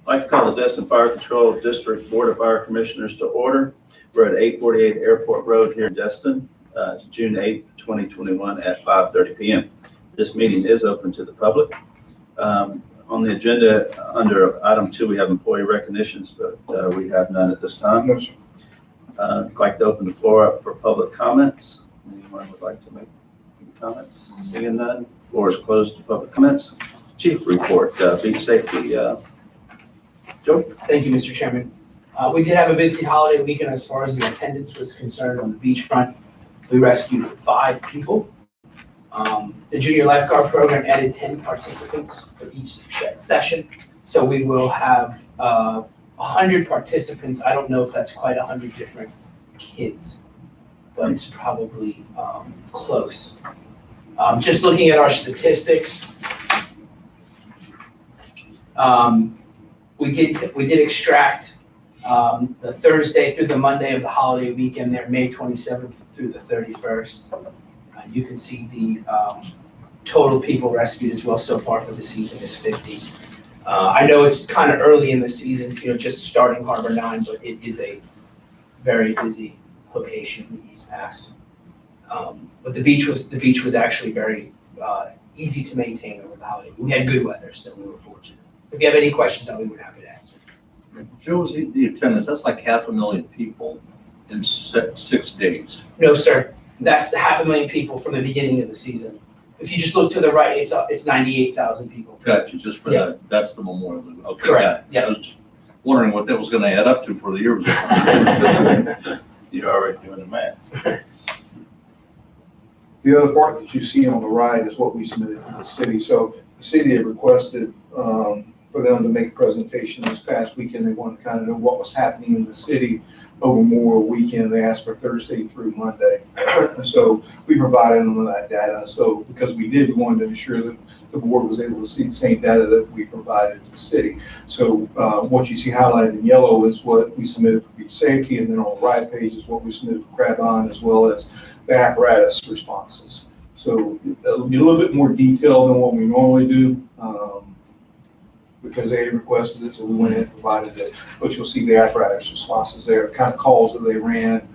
I'd like to call the Destin Fire Control District Board of Fire Commissioners to order. We're at 848 Airport Road here in Destin, June 8th, 2021 at 5:30 p.m. This meeting is open to the public. On the agenda, under item 2, we have employee recognitions, but we have none at this time. No, sir. I'd like to open the floor up for public comments. Anyone would like to make any comments? Seeing none, floor is closed to public comments. Chief report, beach safety. Joe? Thank you, Mr. Chairman. We did have a busy holiday weekend as far as the attendance was concerned on the beachfront. We rescued 5 people. The junior lifeguard program added 10 participants for each session. So we will have 100 participants. I don't know if that's quite 100 different kids, but it's probably close. Just looking at our statistics, we did extract the Thursday through the Monday of the holiday weekend there, May 27th through the 31st. You can see the total people rescued as well so far for the season is 50. I know it's kind of early in the season, just starting Harbor 9, but it is a very busy location in the East Pass. But the beach was actually very easy to maintain over the holiday. We had good weather, so we were fortunate. If you have any questions, I'll be more than happy to answer. Joe, was the attendance, that's like 500,000 people in 6 days. No, sir. That's the 500,000 people from the beginning of the season. If you just look to the right, it's 98,000 people. Gotcha, just for Yeah. that, that's the memorial. Okay, Correct, yeah. I was just wondering what that was gonna add up to for the year. You're already doing the math. The other part that you see on the right is what we submitted to the city. So the city had requested for them to make a presentation this past weekend. They wanted to kind of know what was happening in the city over Memorial Weekend. They asked for Thursday through Monday. So we provided them with that data. So because we wanted to ensure that the board was able to see the same data that we provided to the city. So what you see highlighted in yellow is what we submitted for beach safety, and then on the right page is what we submitted for Crab Island, as well as the apparatus responses. So it'll be a little bit more detailed than what we normally do because they requested it, so we went ahead and provided it. But you'll see the apparatus responses there, the kind of calls that they ran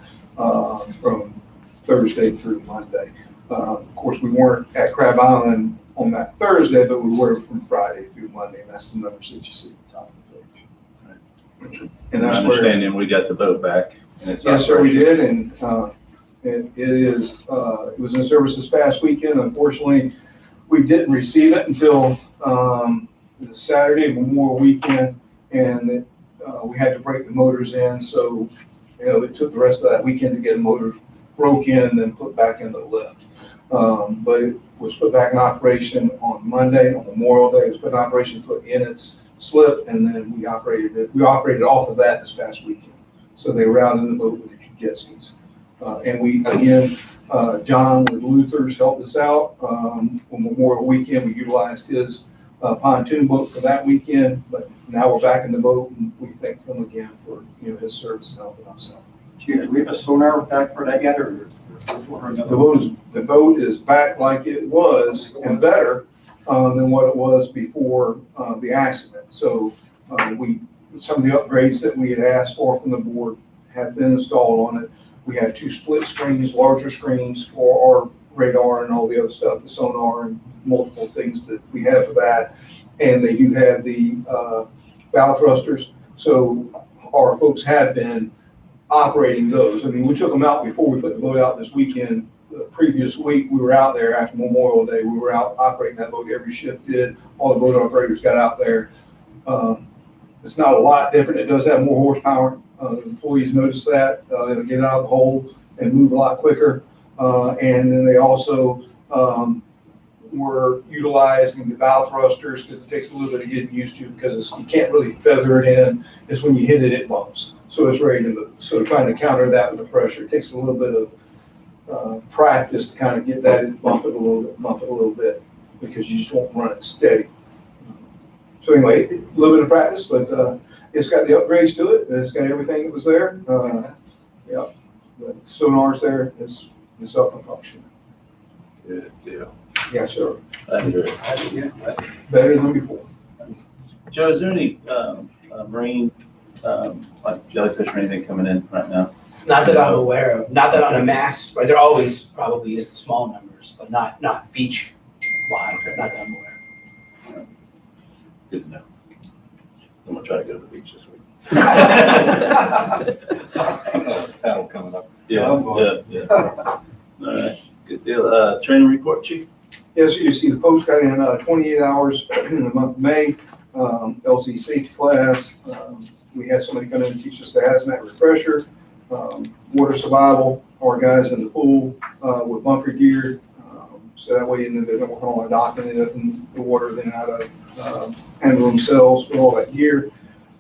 from Thursday through Monday. Of course, we weren't at Crab Island on that Thursday, but we were from Friday through Monday, and that's the numbers that you see at the top of the page. And that's where. Understanding we got the boat back. And it's Yes, sir, we operational. did, and it was in service this past weekend. Unfortunately, we didn't receive it until the Saturday Memorial Weekend, and we had to break the motors in. So, it took the rest of that weekend to get a motor broke in and then put back in the lift. But it was put back in operation on Monday, on Memorial Day. It was put in operation, put in its slip, and then we operated it. We operated off of that this past weekend. So they were out in the boat with the jet skis. And we, again, John with Luther's helped us out. On Memorial Weekend, we utilized his pontoon boat for that weekend, but now we're back in the boat, and we thank him again for, his service and helping us out. Do we have a sonar back for that yet, or The boat is back like it was and better than what it was before the accident. So some of the upgrades that we had asked for from the board have been installed on it. We have 2 split screens, larger screens for our radar and all the other stuff, the sonar and multiple things that we have for that. And they do have the bow thrusters. So our folks have been operating those. I mean, we took them out before we put the boat out this weekend. The previous week, we were out there after Memorial Day. We were out operating that boat. Every shift did. All the boat operators got out there. It's not a lot different. It does have more horsepower. The employees notice that. It'll get out of the hole and move a lot quicker. And then they also were utilizing the bow thrusters because it takes a little bit of getting used to because you can't really feather it in. It's when you hit it, it bumps. So it's ready to move. So trying to counter that with the pressure, it takes a little bit of practice to kind of get that and bump it a little bit because you just won't run it steady. So anyway, a little bit of practice, but it's got the upgrades to it. It's got everything that was there. Yeah, the sonar's there. It's up and functioning. Good deal. Yes, sir. Glad to hear it. Better than before. Joe, is there any marine, like jellyfish or anything coming in right now? Not that I'm aware of, not that on a mass, but there always probably is small numbers, but not beach wide, not that I'm aware of. Good to know. I'm gonna try to go to the beach this week. Paddle coming up. Yeah. All right, good deal. Training report, chief? Yes, you see the post got in 28 hours in the month of May, LZ safety class. We had somebody come in and teach us the hazmat refresher, water survival, our guys in the pool with bunker gear. So that way, they don't work on docking it up in the water, then how to handle themselves with all that gear.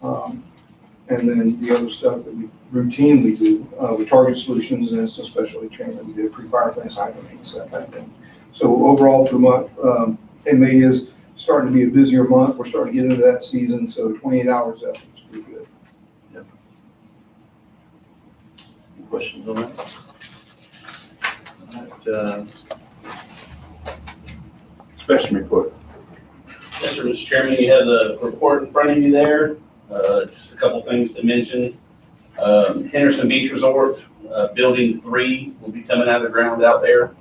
And then the other stuff that we routinely do with Target Solutions and some specialty training. We did pre-fire things, hibernate, that kind of thing. So overall, for the month, and May is starting to be a busier month. We're starting to get into that season, so 28 hours up is pretty good. Any questions on that? All right, inspection report. Yes, sir, Mr. Chairman, you have the report in front of you there. Just a couple things to mention. Henderson Beach Resort, Building 3 will be coming out of the ground out there.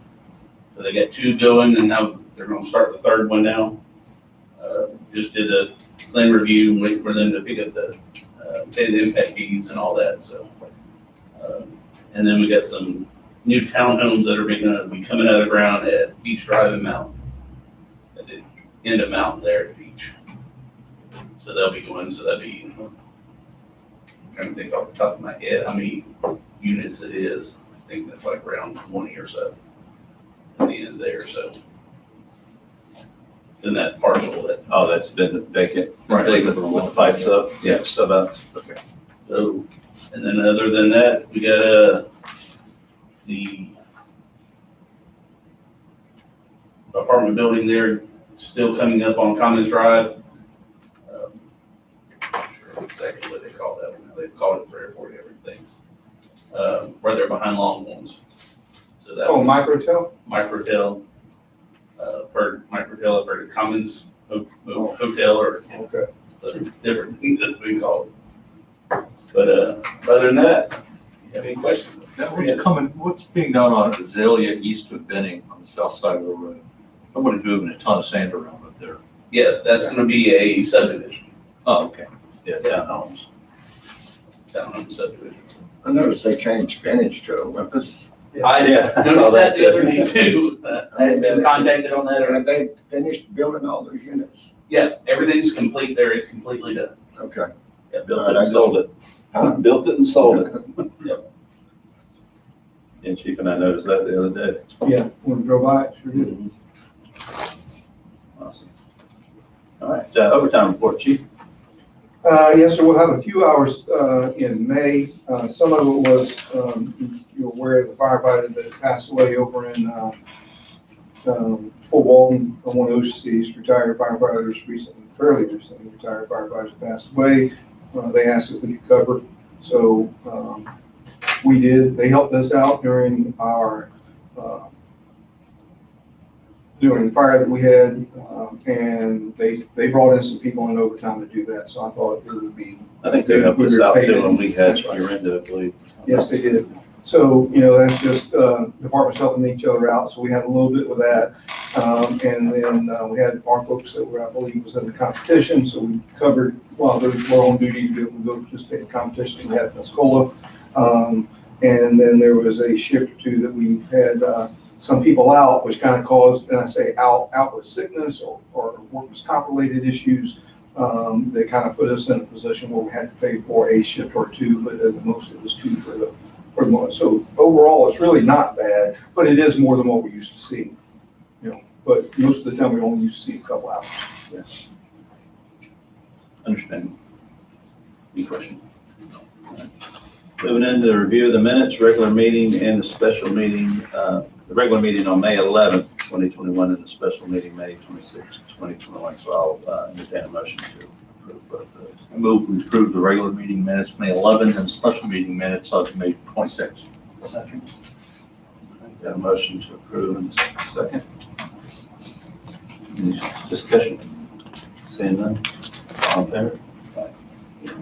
So they got 2 going, and now they're gonna start the 3rd one now. Just did a plan review and wait for them to pick up the pay the impact fees and all that, so. And then we got some new townhomes that are gonna be coming out of the ground at Beach Drive and Mountain. At the end of Mountain there at the beach. So they'll be going, so that'll be, I'm trying to think off the top of my head how many units it is. I think it's like around 20 or so at the end there, so. It's in that parcel that, Oh, that's been vacant. Right. With the pipes up, yeah, stuff out. Okay. so, and then other than that, we got, the apartment building there still coming up on Commons Drive. Not sure exactly what they call that one. They've called it 3 or 4 different things. Right there behind Longhorns. So that Oh, was Microtel? Microtel, Microtel, I've heard of Commons Hotel or Okay. the different things that we call it. But, other than that, you have any questions? What's being done on Azalea east of Benning on the south side of the road? Somebody's moving a ton of sand around up there. Yes, that's gonna be a subdivision, Oh, okay. Yeah, townhomes. townhome subdivision. I noticed they changed spinach to Olympus. I Yeah, I saw noticed that that the other too. day too. I had been contacted on that. Have they finished building all those units? Yeah, everything's complete there, it's completely done. Okay. Yeah, built it and sold it. Huh? Built it and sold it. And Chief and I noticed that the other day. Yeah, when we drove by it, sure did. Awesome. All right, overtime report, chief. Yes, so we'll have a few hours in May. Some of it was, you're aware of the firefighter that passed away over in Fort Walton, one of Osceola's retired firefighters recently, fairly recently retired firefighters passed away. They asked if we could cover, so we did. They helped us out during our during the fire that we had, and they brought in some people in overtime to do that, so I thought it would be. I think they helped us out too when we had your end of it, I believe. Yes, they did. So, that's just departments helping each other out, so we had a little bit with that. And then we had our folks that were, I believe, was in the competition, so we covered, while they were on duty to be able to go participate in the competition we had in Pensacola. And then there was a shift or two that we had some people out, which kind of caused, and I say out with sickness or workers' comp related issues. They kind of put us in a position where we had to pay for a shift or 2, but at the most it was 2 for the month. So overall, it's really not bad, but it is more than what we used to see. But most of the time we only used to see a couple hours. Yes. Understand. Any question? Moving into the review of the minutes, regular meeting and the special meeting, the regular meeting on May 11th, 2021, and the special meeting May 26th, 2021. So I'll entertain a motion to approve both of those. I move we approve the regular meeting minutes, May 11th, and special meeting minutes of May 26th. Second. Got a motion to approve in a second. Any discussion? Seeing none? All in favor? All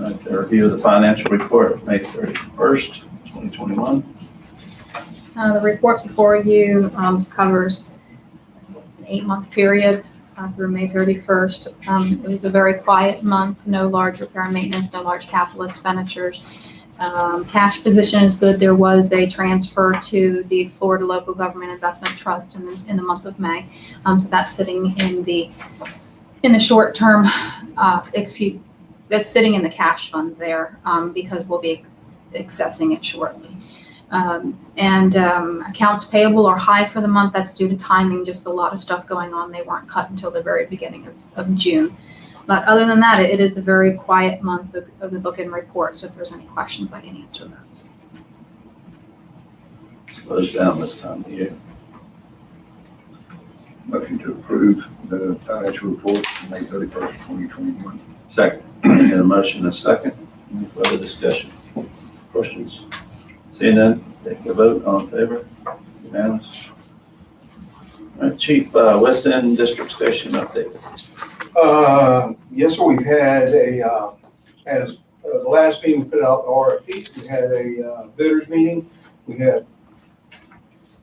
right, the review of the financial report of May 31st, 2021. The report before you covers an 8-month period through May 31st. It was a very quiet month, no large repair and maintenance, no large capital expenditures. Cash position is good. There was a transfer to the Florida Local Government Investment Trust in the month of May. So that's sitting in the short term, that's sitting in the cash fund there because we'll be accessing it shortly. Accounts payable are high for the month. That's due to timing, just a lot of stuff going on. They weren't cut until the very beginning of June. But other than that, it is a very quiet month, a good looking report. So if there's any questions, I can answer those. Slows down this time of year. Motion to approve the financial report for May 31st, 2021. Second. Got a motion and a second. Any further discussion? Questions? Seeing none, take a vote. All in favor? Unanimous. All right, Chief, West End District Station update. Yes, sir, we've had as the last meeting, we put out the RFP. We had a bidders meeting. We had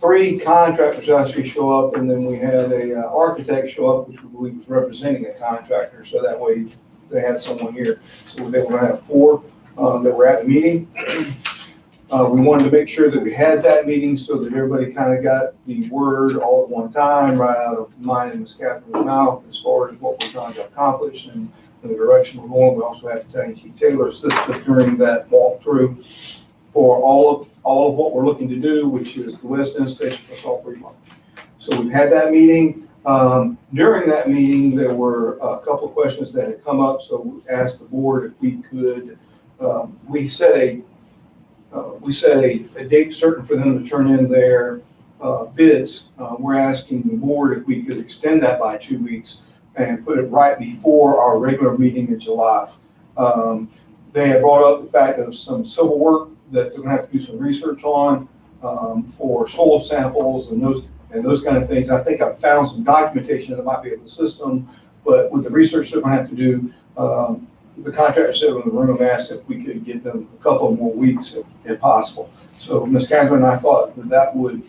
3 contractors actually show up, and then we had a architect show up, which we believe was representing a contractor, so that way they had someone here. So they were gonna have 4 that were at the meeting. We wanted to make sure that we had that meeting so that everybody kind of got the word all at one time, right out of mine and Ms. Catherine's mouth, as far as what we're trying to accomplish and the direction we're going. We also had Lieutenant Chief Taylor assist us during that walkthrough for all of what we're looking to do, which is the West End Station plus all 3 months. So we've had that meeting. During that meeting, there were a couple of questions that had come up, so we asked the board if we could, we set a date certain for them to turn in their bids. We're asking the board if we could extend that by 2 weeks and put it right before our regular meeting in July. They had brought up the fact of some civil work that they're gonna have to do some research on for soil samples and those kind of things. I think I found some documentation that might be in the system, but with the research they're gonna have to do, the contractor said in the room, asked if we could give them a couple more weeks if possible. So Ms. Catherine and I thought that would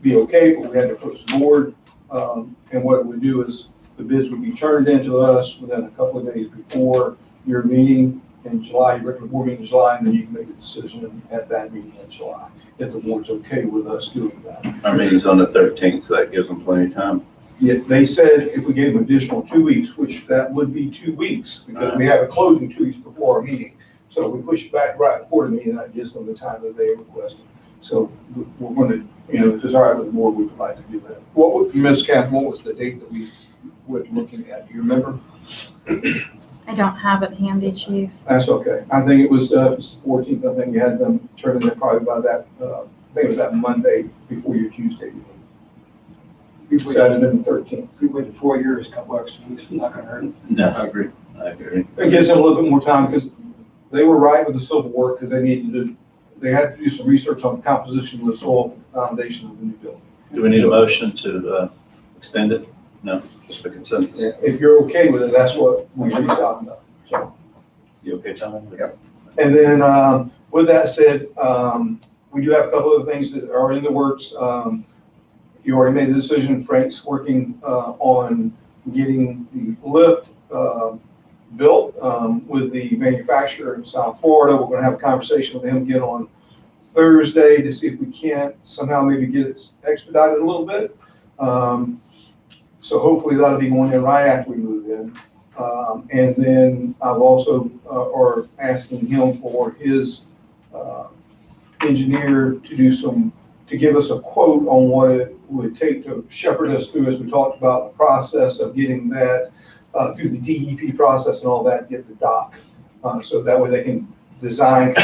be okay, but we had to approach the board. And what it would do is the bids would be turned into us within a couple of days before your meeting in July, your regular board meeting in July, and then you can make a decision at that meeting in July, if the board's okay with us doing that. Our meeting's on the 13th, so that gives them plenty of time. Yeah, they said if we gave them additional 2 weeks, which that would be 2 weeks, because we have a closing 2 weeks before our meeting. So we push it back right before the meeting, that gives them the time that they requested. So we're going to, if it's all right with the board, we would like to do that. What would, Ms. Catherine, what was the date that we were looking at? Do you remember? I don't have it handy, Chief. That's okay. I think it was the 14th. I think you had them turn in there probably by that, I think it was that Monday before your Tuesday meeting. So that'd have been the 13th. If we waited 4 years, a couple extra weeks is not gonna hurt. No, I agree. I agree. It gives them a little bit more time because they were right with the civil work because they had to do some research on the composition of the soil foundation of the new building. Do we need a motion to extend it? No, just a consensus. If you're okay with it, that's what we reached out about. So, You okay, Tom? Yep. and then with that said, we do have a couple of things that are in the works. You already made the decision. Frank's working on getting the lift built with the manufacturer in South Florida. We're going to have a conversation with him again on Thursday to see if we can't somehow maybe get it expedited a little bit. So hopefully that'll be going in right after we move in. And then I've also are asking him for his engineer to give us a quote on what it would take to shepherd us through, as we talked about, the process of getting that through the DEP process and all that, get the dock. So that way they can design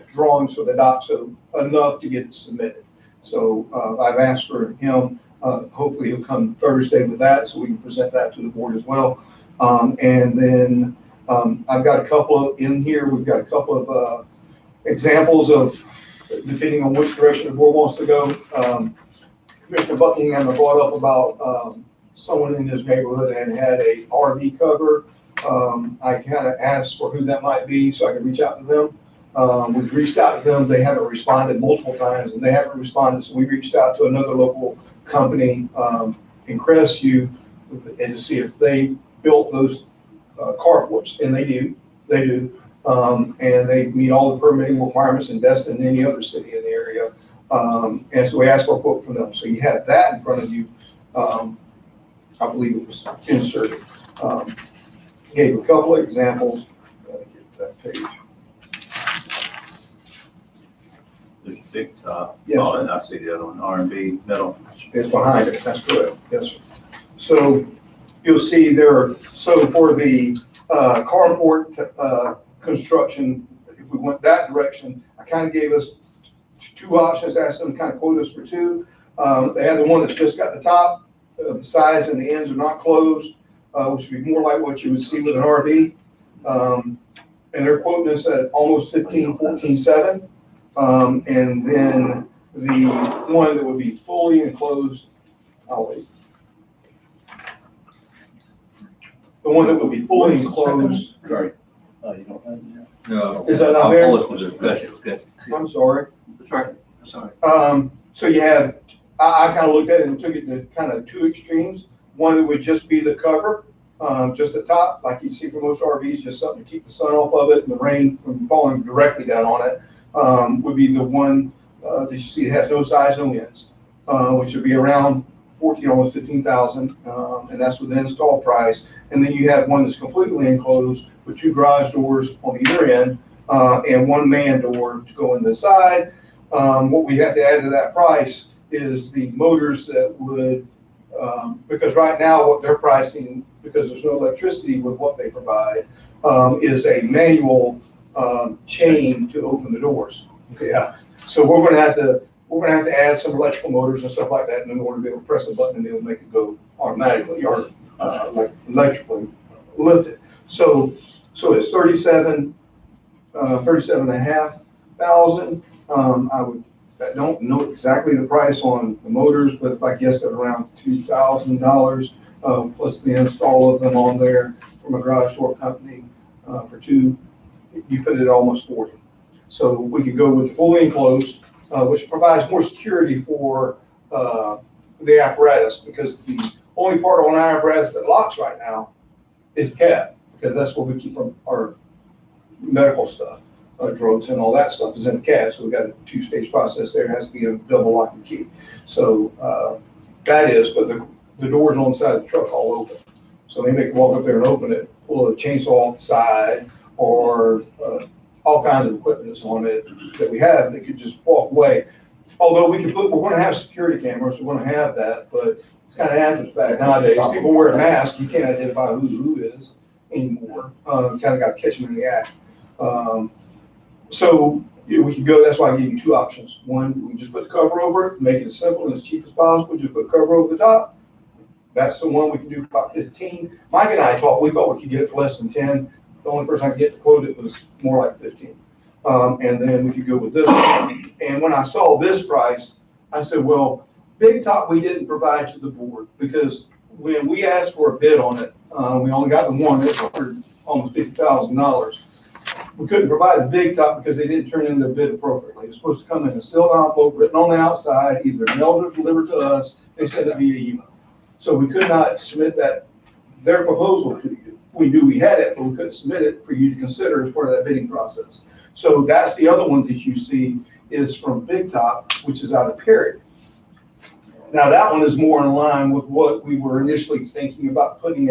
drawings for the dock, so enough to get it submitted. So I've asked for him, hopefully he'll come Thursday with that so we can present that to the board as well. And then I've got a couple of in here, we've got a couple of examples of, depending on which direction the board wants to go. Commissioner Buckingham brought up about someone in his neighborhood had had a RV cover. I kind of asked for who that might be so I could reach out to them. We've reached out to them. They haven't responded multiple times and they haven't responded. So we reached out to another local company in Crestview and to see if they built those carports, and they do. And they meet all the permitting requirements in Destin and any other city in the area. And so we asked for a quote from them. So you have that in front of you. I believe it was inserted. Gave a couple of examples. Gotta get that page. There's Big Top. Yes, Oh, sir. and I see the other one, R&B metal. It's behind it, that's correct, yes, sir. So you'll see there, so for the carport construction, if we went that direction, I kind of gave us two options, asked them to kind of quote us for two. They had the one that's just got the top, the sides and the ends are not closed, which would be more like what you would see with an RV. And they're quoting us at almost 14,700. And then the one that would be fully enclosed, I'll wait. The one that would be fully enclosed, Sorry. Oh, you don't have it yet? No. Is that not there? I'll look with it. Okay. I'm sorry. That's right. Sorry. So you have, I kind of looked at it and took it to kind of two extremes. One that would just be the cover, just the top, like you see for most RVs, just something to keep the sun off of it and the rain from falling directly down on it. Would be the one that you see it has no sides, no ends, which would be around 14, almost 15,000, and that's with the install price. And then you have one that's completely enclosed with two garage doors on either end, and one man door to go in the side. What we have to add to that price is the motors that would, because right now what they're pricing, because there's no electricity with what they provide, is a manual chain to open the doors. Yeah. So we're gonna have to add some electrical motors and stuff like that in order to be able to press a button and it'll make it go automatically or like electrically lift it. So it's 37 and a half thousand. I don't know exactly the price on the motors, but if I guessed at around $2,000 plus the install of them on there from a garage door company for two, you put it at almost 40. So we could go with the fully enclosed, which provides more security for the apparatus, because the only part on our apparatus that locks right now is the cab, because that's where we keep our medical stuff, drugs and all that stuff is in the cab. So we got a two-stage process there. It has to be a double lock and key. So that is, but the doors on the side of the truck all open. So they make walk up there and open it, pull a chainsaw off the side, or all kinds of equipment that's on it that we have that could just walk away. Although we're going to have security cameras, we're going to have that, but it's kind of after the fact nowadays. People wear a mask, you can't identify who is anymore. Kind of got to catch them in the act. So we could go, that's why I gave you two options. One, we just put the cover over it, make it as simple and as cheap as possible, just put the cover over the top. That's the one we can do for about 15. Mike and I we thought we could get it for less than 10. The only person I could get to quote it was more like 15. And then we could go with this one. And when I saw this price, I said, well, Big Top we didn't provide to the board, because when we asked for a bid on it, we only got the one that was almost $50,000. We couldn't provide the Big Top because they didn't turn in their bid appropriately. It was supposed to come in a sealed envelope written on the outside, either mailed or delivered to us. They sent it via email. So we could not submit their proposal to you. We knew we had it, but we couldn't submit it for you to consider as part of that bidding process. So that's the other one that you see is from Big Top, which is out of Perry. Now that one is more in line with what we were initially thinking about, putting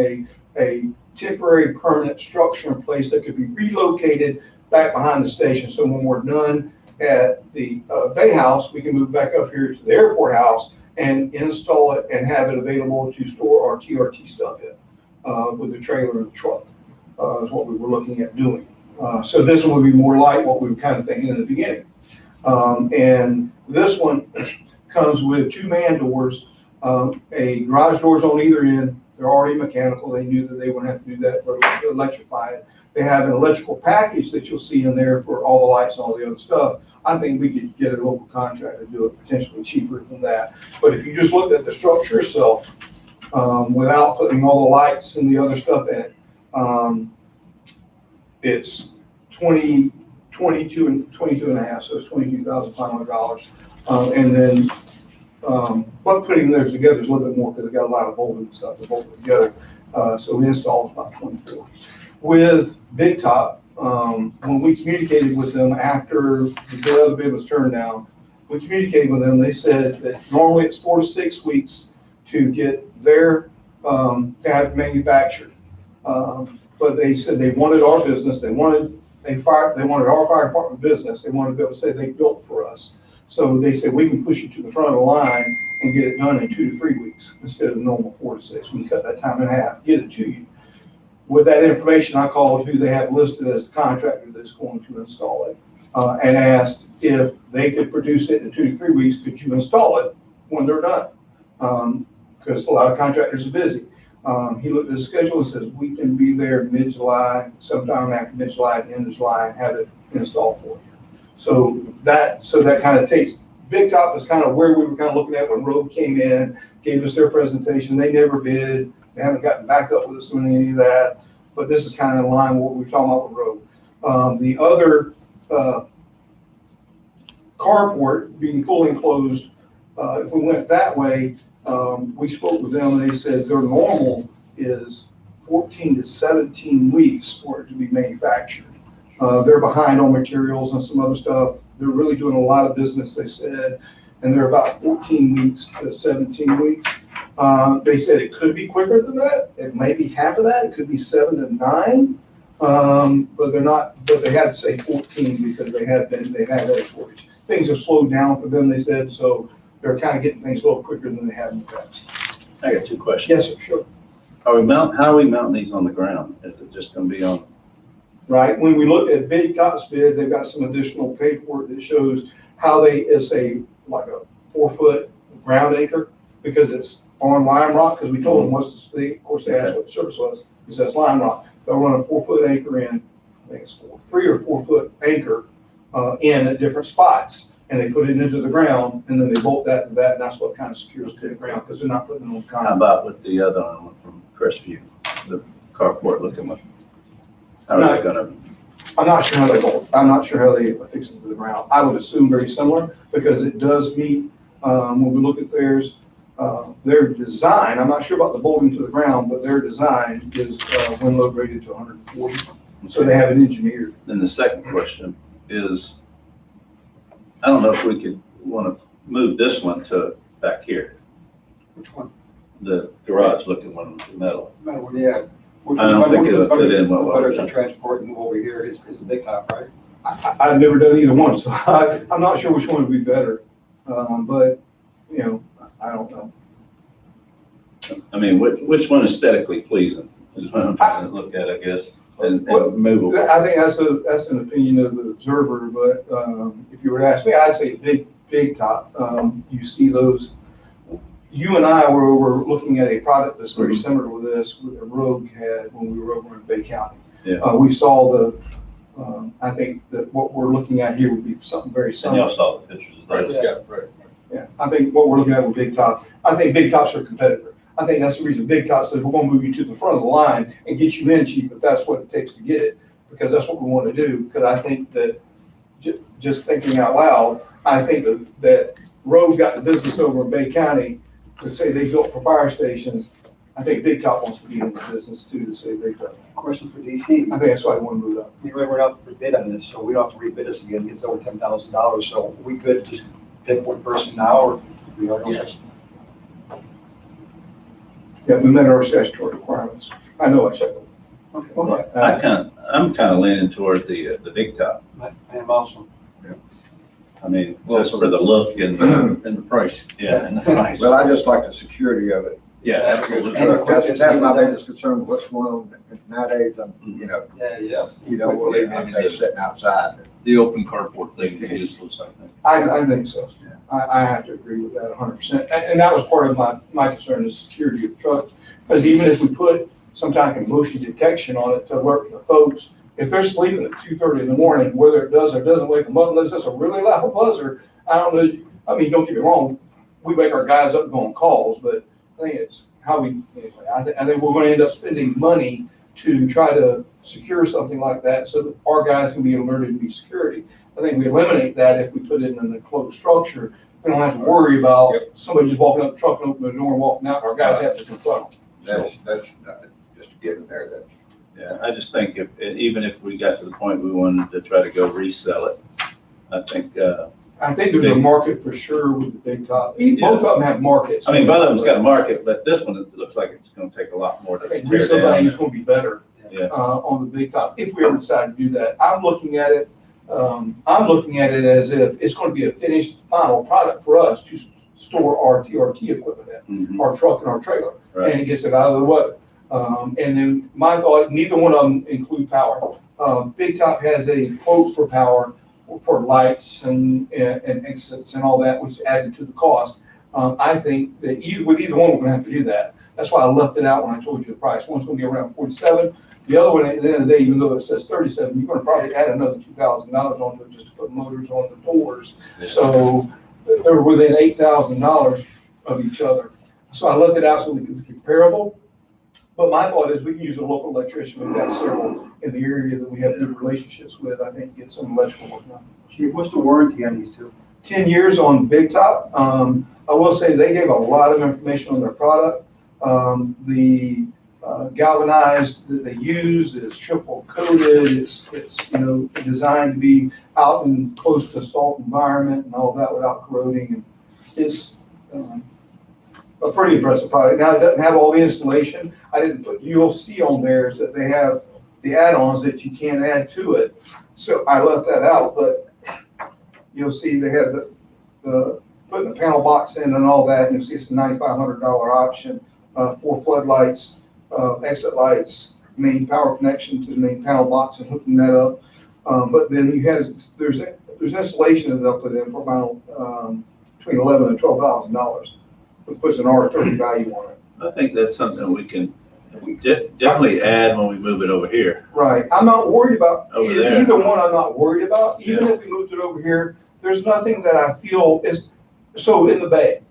a temporary permanent structure in place that could be relocated back behind the station. So when we're done at the Bay House, we can move back up here to the airport house and install it and have it available to store our TRT stuff in with the trailer and the truck is what we were looking at doing. So this one would be more like what we were kind of thinking in the beginning. And this one comes with two man doors, a garage doors on either end. They're already mechanical. They knew that they wouldn't have to do that for electrify it. They have an electrical package that you'll see in there for all the lights and all the other stuff. I think we could get a local contractor to do it potentially cheaper than that. But if you just looked at the structure itself, without putting all the lights and the other stuff in it. It's 22 and a half, so it's $22,500. And then, but putting those together is a little bit more because they got a lot of bolting and stuff to bolt it together. So we installed about 24. With Big Top, when we communicated with them after the other bid was turned down, we communicated with them, they said that normally it's 4 to 6 weeks to get their, to have it manufactured. But they said they wanted our business, they wanted our fire department business, they wanted to be able to say they built for us. So they said, we can push you to the front of the line and get it done in 2 to 3 weeks instead of normal 4 to 6. We cut that time in half, get it to you. With that information, I called who they have listed as the contractor that's going to install it, and asked if they could produce it in 2 to 3 weeks, could you install it when they're done? Because a lot of contractors are busy. He looked at his schedule and says, we can be there mid-July, sometime after mid-July, the end of July, and have it installed for you. So that kind of takes, Big Top is kind of where we were kind of looking at when Rogue came in, gave us their presentation. They never bid. They haven't gotten back up with us on any of that, but this is kind of in line with what we were talking about with Rogue. The other carport being fully enclosed, if we went that way, we spoke with them and they said their normal is 14 to 17 weeks for it to be manufactured. They're behind on materials and some other stuff. They're really doing a lot of business, they said, and they're about 14 weeks to 17 weeks. They said it could be quicker than that. It may be half of that. It could be 7 to 9. But they're not, but they had to say 14 because they had had a shortage. Things have slowed down for them, they said, so they're kind of getting things a little quicker than they have in the past. I got 2 questions. Yes, sir, sure. How are we mounting these on the ground? Is it just gonna be on? Right, when we looked at Big Top's bid, they've got some additional paperwork that shows how it's like a 4-foot ground anchor, because it's on lime rock, because we told them what's the, of course, they asked what the surface was. He says lime rock. They'll run a 4-foot anchor in, I think it's 3 or 4 foot anchor in at different spots, and they put it into the ground, and then they bolt that to that, and that's what kind of secures it to the ground, because they're not putting it on How concrete. about with the other one from Crestview, the carport looking one? How are they gonna? I'm not sure how they fix it to the ground. I would assume very similar, because it does meet, when we look at theirs, their design, I'm not sure about the bolting to the ground, but their design is wind load rated to 140. So they have it engineered. Then the second question is, I don't know if we could wanna move this one to back here, Which one? the garage looking one with the metal. Yeah. I don't think it'll fit in well. Better to transport and move over here is the Big Top, right? I've never done either one, so I'm not sure which one would be better. But, you know, I don't know. I mean, which one aesthetically pleasing is what I'm trying to look at, I guess, and movable. I think that's an opinion of the observer, but if you were to ask me, I'd say Big Top. You see those. You and I were over looking at a product that's very similar to this, with a Rogue had when we were over in Bay County. Yeah. We saw I think that what we're looking at here would be something very And similar. y'all saw the pictures of Right, those. yeah, right. Yeah, I think what we're looking at with Big Top, I think Big Top's our competitor. I think that's the reason Big Top says we're gonna move you to the front of the line and get you in cheap if that's what it takes to get it, because that's what we want to do. Because I think that, just thinking out loud, I think that Rogue got the business over in Bay County to say they built for fire stations. I think Big Top wants to be in the business too, to say they've done it. Question for DC. I think that's why I want to move it up. We went out for bid on this, so we don't have to rebid this again. It's over $10,000, so we could just pick one person now, or we are. Yes. Yeah, we met our statutory requirements. I know I checked them. Okay. I'm kind of leaning toward the Big Top. I am also. I mean, just for the look and the price. Yeah, and the price. Well, I just like the security of it. Yeah, absolutely. That's my biggest concern, what's going on nowadays, you know, Yes. you know, we're leaving everything sitting outside. The open carport thing is useless, I think. I think so. I have to agree with that 100%. And that was part of my concern, is security of the truck. Because even if we put some type of motion detection on it to alert the folks, if they're sleeping at 2:30 in the morning, whether it does or doesn't wake them up, unless it's a really loud buzzer, I don't know. I mean, don't get me wrong, we wake our guys up and go on calls, but thing is how we, anyway, I think we're gonna end up spending money to try to secure something like that so that our guys can be alerted to be security. I think we eliminate that if we put it in an enclosed structure. We don't have to worry about somebody just walking up the truck and opening the door and walking out. Our guys have to confront them. That's nothing, just a given there, that's. Yeah, I just think even if we got to the point we wanted to try to go resell it, I think, I think there's a market for sure with the big top. Both of them have markets. I mean, both of them's got a market, but this one, it looks like it's gonna take a lot more to I think tear resale value is down. gonna be better. Yeah. On the big top, if we ever decide to do that. I'm looking at it as if it's gonna be a finished final product for us to store our TRT equipment in, Mhm, our truck and our trailer, Right. and it gets it out of the weather. And then my thought, neither one of them include power. Big Top has a quote for power for lights and exits and all that, which added to the cost. I think that with either one, we're gonna have to do that. That's why I left it out when I told you the price. One's gonna be around 47. The other one, at the end of the day, even though it says 37, you're gonna probably add another $2,000 onto it just to put motors on the doors. So they're within $8,000 of each other. So I left it out so we could be comparable. But my thought is we can use a local electrician. We've got several in the area that we have good relationships with. I think get some electrical work done. Chief, what's the warranty on these two? 10 years on Big Top. I will say they gave a lot of information on their product. The galvanized that they use is triple coated. It's designed to be out in close to salt environment and all that without corroding. And it's a pretty impressive product. Now, it doesn't have all the installation. I didn't put, you'll see on theirs that they have the add-ons that you can add to it. So I left that out, but you'll see they have the putting the panel box in and all that. And you'll see it's a $9,500 option, 4 floodlights, exit lights, main power connection to the main panel box and hooking that up. But then there's installation that they'll put in for about between $11,000 and $12,000. It puts an R30 value on it. I think that's something we can definitely add when we move it over here. Right. I'm not worried about Over there. either one. I'm not worried about. Even if we moved it over here, there's nothing that I feel is so in the bay.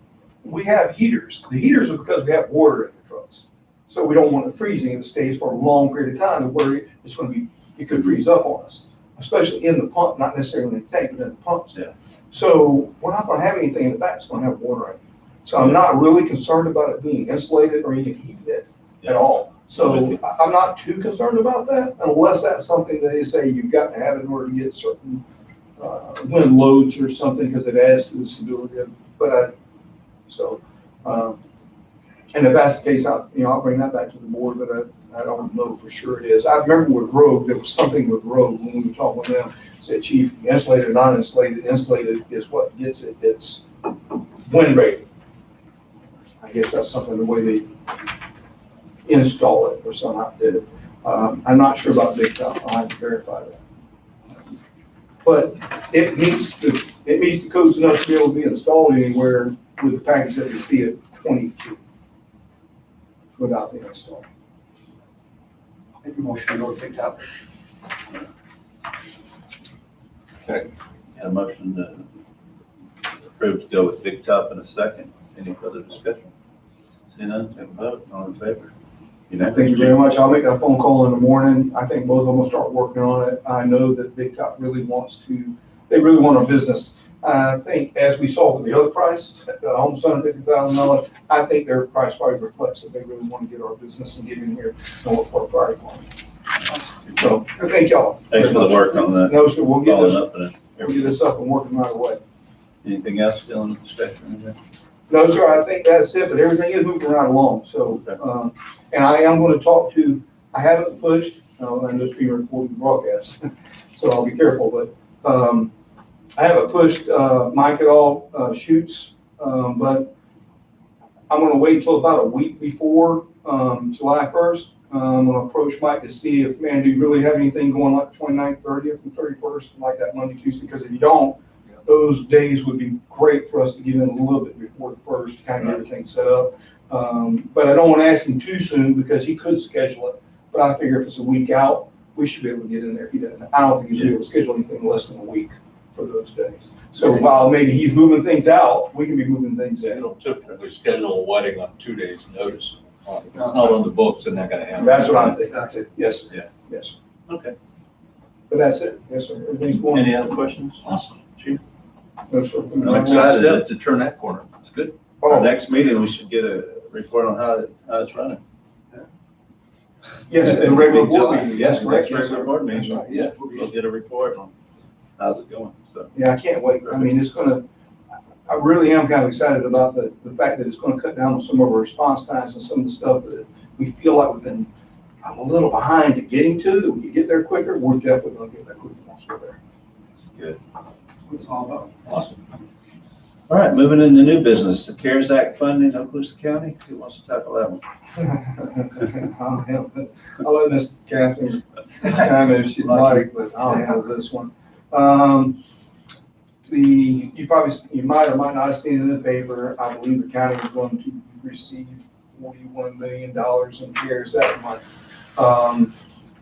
We have heaters. The heaters are because we have water in the trucks, so we don't want it freezing if it stays for a long period of time. To worry it's going to be, it could freeze up on us, especially in the pump, not necessarily in the tank, but in the pumps. Yeah. So we're not going to have anything in the back that's going to have water in it. So I'm not really concerned about it being insulated or even heated at all. So I'm not too concerned about that unless that's something that they say you've got to have in order to get certain wind loads or something because it adds to the stability of it. And if that's the case, I'll bring that back to the board, but I don't know for sure it is. I remember with Rogue, there was something with Rogue when we were talking with them, said, Chief, insulated, non-insulated, insulated is what gets it, it's wind rating. I guess that's something the way they install it or somehow did it. I'm not sure about Big Top. I'll have to verify that. But it meets the codes enough to be able to be installed anywhere with the package that we see at 22 without the install. Make a motion to go to Big Top. Got a motion to approve to go with Big Top in a second. Any further discussion? See none, take a vote, all in favor? Thank you very much. I'll make that phone call in the morning. I think both of them will start working on it. I know that Big Top really want our business. I think as we saw with the other price, almost $150,000, I think their price probably reflects that they really want to get our business and get in here and work for our fire department. So, thank y'all. Thanks for the work on that. No, sir, we'll Following up on it. get this up and working right away. Anything else still in the discussion? No, sir, I think that's it, but everything is moving right along, so, and I am gonna talk to, I haven't pushed, I know it's being recorded and broadcast, so I'll be careful, but, I haven't pushed, Mike at all, shoots, but I'm gonna wait until about a week before, July 1st. I'm gonna approach Mike to see if, man, do you really have anything going like 29th, 30th, and 31st, like that Monday, Tuesday, because if you don't, those days would be great for us to get in a little bit before the first, kind of get everything set up. But I don't want to ask him too soon because he could schedule it. But I figure if it's a week out, we should be able to get in there. If he doesn't, I don't think he's going to be able to schedule anything less than a week for those days. So while maybe he's moving things out, we can be moving things They in. don't typically schedule a wedding on 2 days' notice. If it's not on the books, then that gotta happen. That's what I'm thinking. Yes, sir. Yeah. Yes, sir. Okay. But that's it. Yes, sir. Everything's going. Any other questions? Awesome. No, sir. I'm excited. Step to turn that corner. It's good. Our Oh, next meeting, we should get a report on how it's running. yes, and regular board meeting. Yes, Yes, correct. Yes, regular sir. board That's meeting. right. Yeah, we'll get a report on how's it going, so. Yeah, I can't wait. I mean, it's gonna, I really am kind of excited about the fact that it's gonna cut down on some of our response times and some of the stuff that we feel like we've been a little behind to getting to. That we can get there quicker. We're definitely gonna get there quicker once we're there. Good. That's what it's all about. Awesome. All right, moving into new business, the CARES Act funding, Okaloosa County, who wants to tackle that one? I'll let Miss Catherine chime in if she'd like, but I'll handle this one. You might or might not have seen it in the paper. I believe the county is going to receive $41 million in CARES Act money.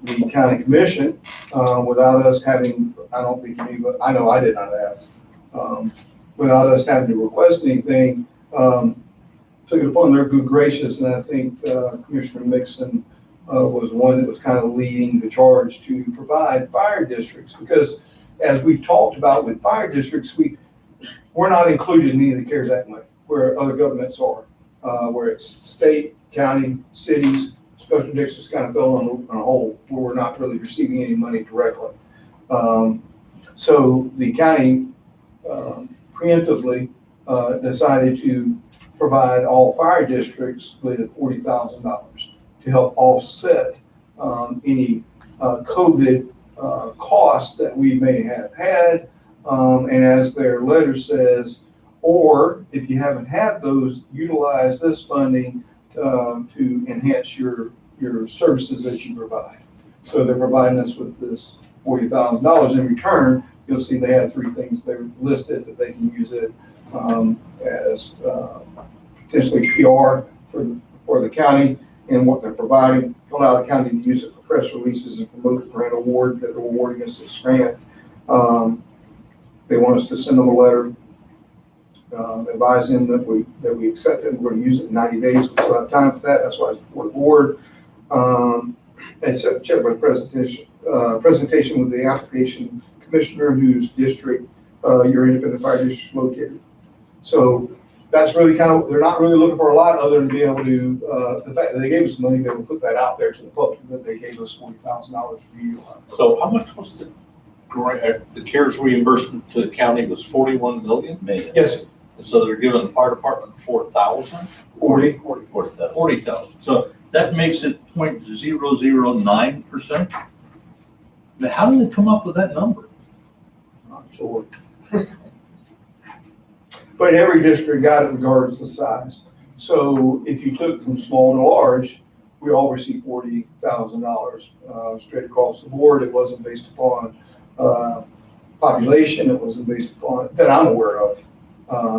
The county commission, without us having, I don't think any, but I know I did not ask, without us having to request anything, took it upon their good gracious, and I think Commissioner Mixon was one that was kind of leading the charge to provide fire districts, because as we've talked about with fire districts, we're not included in any of the CARES Act money, where other governments are, where it's state, county, cities, special districts kind of fell on a hole where we're not really receiving any money directly. So the county preemptively decided to provide all fire districts with $40,000 to help offset any COVID costs that we may have had. And as their letter says, or if you haven't had those, utilize this funding to enhance your services that you provide. So they're providing us with this $40,000. In return, you'll see they have three things they're listed that they can use it as potentially PR for the county and what they're providing. Allow the county to use it for press releases and promote the grant award that they're awarding us this grant. They want us to send them a letter advising them that we accept it. We're going to use it in 90 days. We still have time for that. That's why it's before the board. And so check my presentation with the application commissioner whose district your independent fire district is located. So that's really kind of, they're not really looking for a lot other than to be able to, the fact that they gave us money, they will put that out there to the public, that they gave us $40,000 to utilize. So how much was the CARES reimbursement to the county was 41 million? Million. Yes, sir. And so they're giving the fire department 4,000? 40,000. So that makes it 0.009%. Now, how did they come up with that number? Not sure. But every district got it regardless of size. So if you took from small to large, we all received $40,000 straight across the board. It wasn't based upon population. It wasn't based upon, that I'm aware of.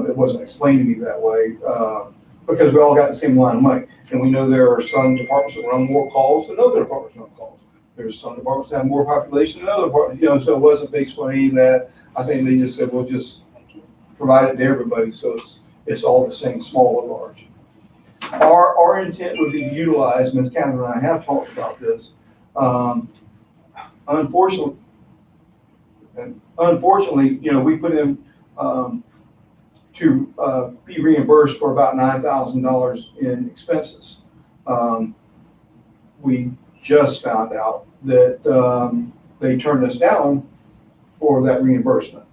It wasn't explained to me that way because we all got the same line of money. And we know there are some departments that run more calls than other departments run calls. There's some departments that have more population than other departments, so it wasn't based on any of that. I think they just said, we'll just provide it to everybody, so it's all the same, small and large. Our intent would be to utilize, Ms. Catherine and I have talked about this. Unfortunately, we put in to be reimbursed for about $9,000 in expenses. We just found out that they turned us down for that reimbursement.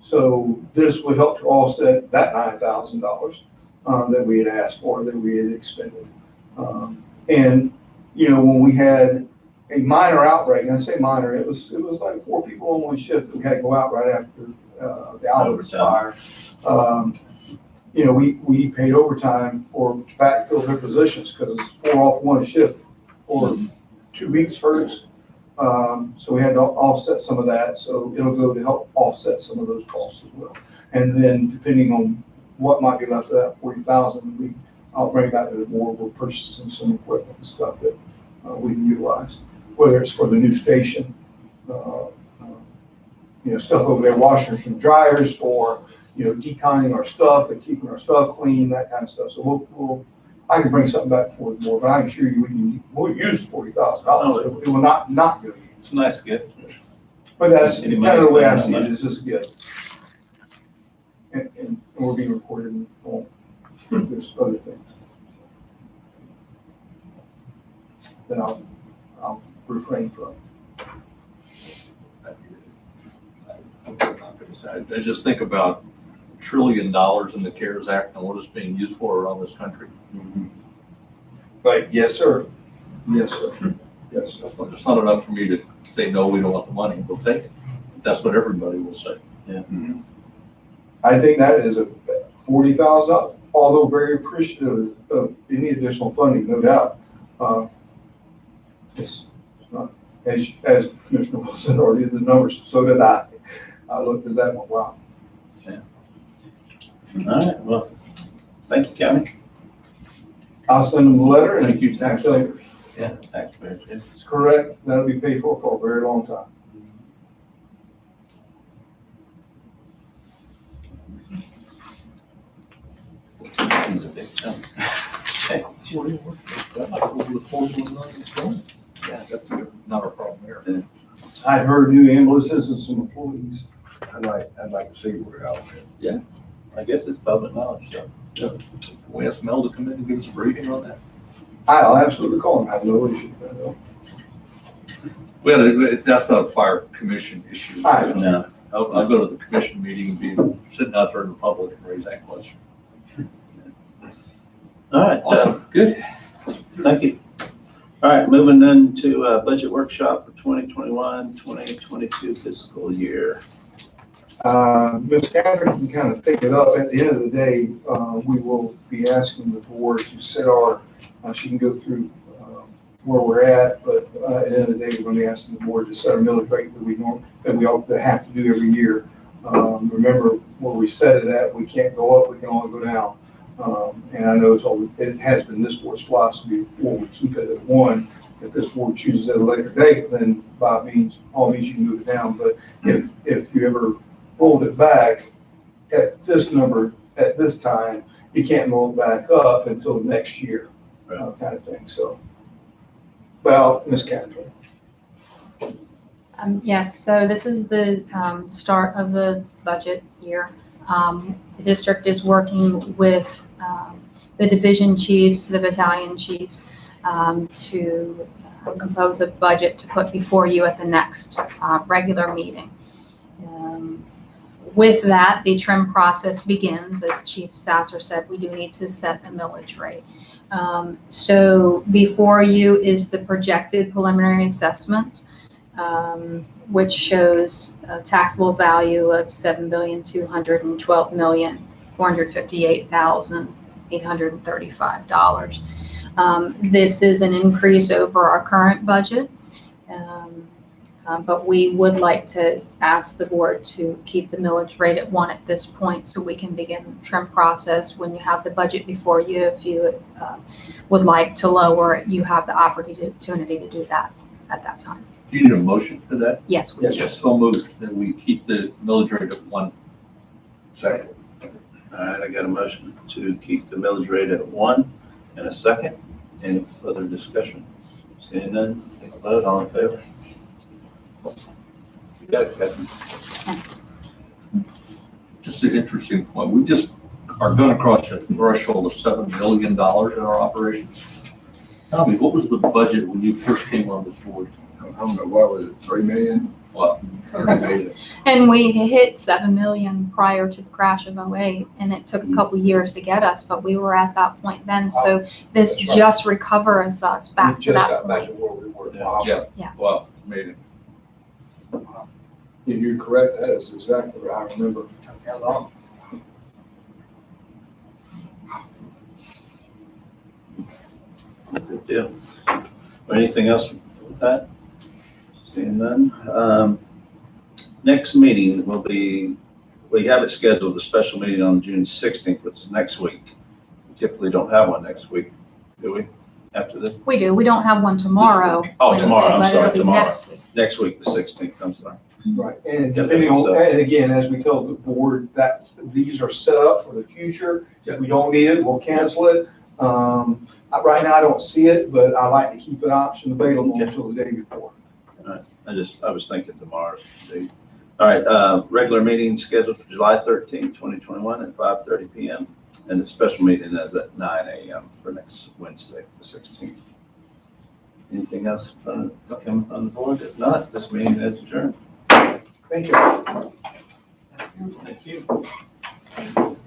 So this would help to offset that $9,000 that we had asked for, that we had expended. And, when we had a minor outbreak, and I say minor, it was like 4 people on one shift that we had to go out right after the Alberts fire. We paid overtime to backfill their positions because it's 4 off one shift for 2 weeks first. So we had to offset some of that. So it'll go to help offset some of those costs as well. And then depending on what might be left of that 40,000, I'll bring back to the board. We're purchasing some equipment and stuff that we can utilize, whether it's for the new station, stuff over there, washers and dryers for, deconning our stuff and keeping our stuff clean, that kind of stuff. So I can bring something back for the board, but I can assure you, we'll use the $40,000. It will not go to use. It's a nice gift. But that's Any kind of the way I money, see money. it, is this is good. And we're being recorded and all, there's other things. Then I'll refrain from. I just think about $1 trillion in the CARES Act and what it's being used for around this country. Right, yes, sir. Yes, sir. Yes, sir. It's not enough for me to say, no, we don't want the money, we'll take it. That's what everybody will say. I think that is a $40,000, although very appreciative of any additional funding, no doubt. It's not, as Commissioner Wilson already did the numbers, so did I. I looked at that one, wow. All right, well, thank you, County. I'll send them a letter and. Thank you, taxpayers. Yeah, taxpayers, yeah. It's correct, that'll be paid for a very long time. It's a big chunk. Okay. Yeah, that's not a problem there. I heard new ambulances and some employees. I'd like to see where we're out there. I guess it's public knowledge, so. Can we ask Mel to come in and give us a briefing on that? I'll absolutely call them, I have no issue with that. Well, that's not a fire commission issue. I No. I'll go to the commission meeting and be sitting out there in the public and raise that question. All right, Awesome, good. thank you. All right, moving then to budget workshop for 2021-2022 fiscal year. Ms. Catherine can kind of pick it up. At the end of the day, we will be asking the board to set our, she can go through where we're at, but at the end of the day, we're going to be asking the board to set our millage rate that we all have to do every year. Remember where we set it at, we can't go up, we can only go down. And I know it has been this board's philosophy before we keep it at 1. If this board chooses at a later date, then by all means you can move it down. But if you ever rolled it back at this number, at this time, you can't roll it back up until next year, kind of thing. So, well, Ms. Catherine. Yes, so this is the start of the budget year. The district is working with the division chiefs, the battalion chiefs, to compose a budget to put before you at the next regular meeting. With that, the trim process begins. As Chief Sasser said, we do need to set a millage rate. So before you is the projected preliminary assessment, which shows a taxable value of $7,212,458,835. This is an increase over our current budget, but we would like to ask the board to keep the millage rate at 1 at this point so we can begin the trim process. When you have the budget before you, if you would like to lower it, you have the opportunity to do that at that time. Do you need a motion for that? Yes, we do. So moved that we keep the millage rate at 1. Second. All right, I got a motion to keep the millage rate at 1 and a second. Any further discussion? Seeing none, take a vote, all in favor? You got it, Captain. Just an interesting point. We just are going to cross a threshold of $7 million in our operations. Tell me, what was the budget when you first came on this board? I don't know, what was it, 3 million? What? And we hit 7 million prior to the crash of 08, and it took a couple years to get us, but we were at that point then. So this That's right. just recovers us back We to just that got back to point. where we were. Yeah. Wow. Yeah. Wow, amazing. You're correct, that is exactly what I remember. Took that long. Good deal. Anything else with that? Seeing none. Next meeting will be, we have it scheduled, a special meeting on June 16th, which is next week. We typically don't have one next week, do we? After this? We do. We don't have one tomorrow. Oh, Wednesday, tomorrow, I'm but sorry, it'll be tomorrow. next week. Next week, the 16th, I'm sorry. Right, and depending on, and again, as we tell the board, that these are set up for the future. If we don't need it, we'll cancel it. Right now, I don't see it, but I like to keep an option available until the day before. I was thinking tomorrow's date. All right, regular meeting scheduled for July 13th, 2021 at 5:30 PM. And the special meeting is at 9 AM for next Wednesday, the 16th. Anything else from the board? If not, this meeting is adjourned. Thank you. Thank you.